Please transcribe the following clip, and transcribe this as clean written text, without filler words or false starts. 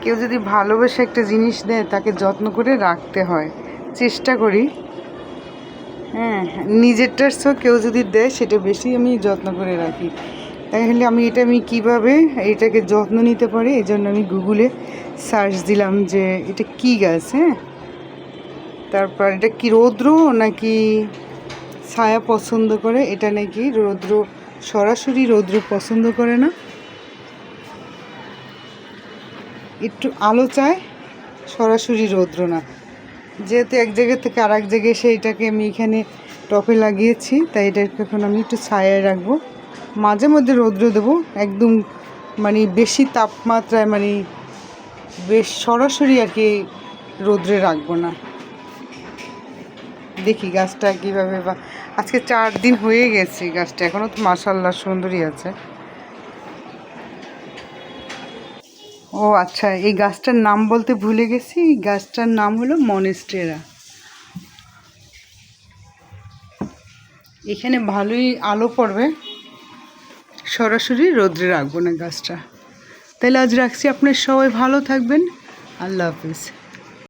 কেউ যদি ভালোবেসে একটা জিনিস দেয় তাকে যত্ন করে রাখতে হয়, চেষ্টা করি। হ্যাঁ, নিজেরটার সো কেউ যদি দেয় সেটা বেশি আমি যত্ন করে রাখি। তাহলে আমি কীভাবে এটাকে যত্ন নিতে পারি, এই জন্য আমি গুগলে সার্চ দিলাম যে এটা কী গাছ। হ্যাঁ, তারপর এটা কি রৌদ্র নাকি ছায়া পছন্দ করে। এটা নাকি রৌদ্র, সরাসরি রৌদ্র পছন্দ করে না, একটু আলো চায়, সরাসরি রৌদ্র না। যেহেতু এক জায়গা থেকে আর এক জায়গায় সেইটাকে আমি এখানে টপে লাগিয়েছি, তাই এটাকে এখন আমি একটু ছায়ায় রাখবো। মাঝে মধ্যে রৌদ্র দেবো, একদম মানে বেশি তাপমাত্রায় মানে বেশ সরাসরি আর কি রৌদ্রে রাখবো না। দেখি গাছটা কীভাবে, বা আজকে 4 দিন হয়ে গেছে গাছটা, এখনও তো মাশাআল্লাহ সুন্দরই আছে। ও আচ্ছা, এই গাছটার নাম বলতে ভুলে গেছি। এই গাছটার নাম হলো মনেস্টেরা। এখানে ভালোই আলো পড়বে, সরাসরি রোদ্রে রাখবো না গাছটা। তাহলে আজ রাখছি, আপনার সবাই ভালো থাকবেন। আল্লাহ হাফিজ।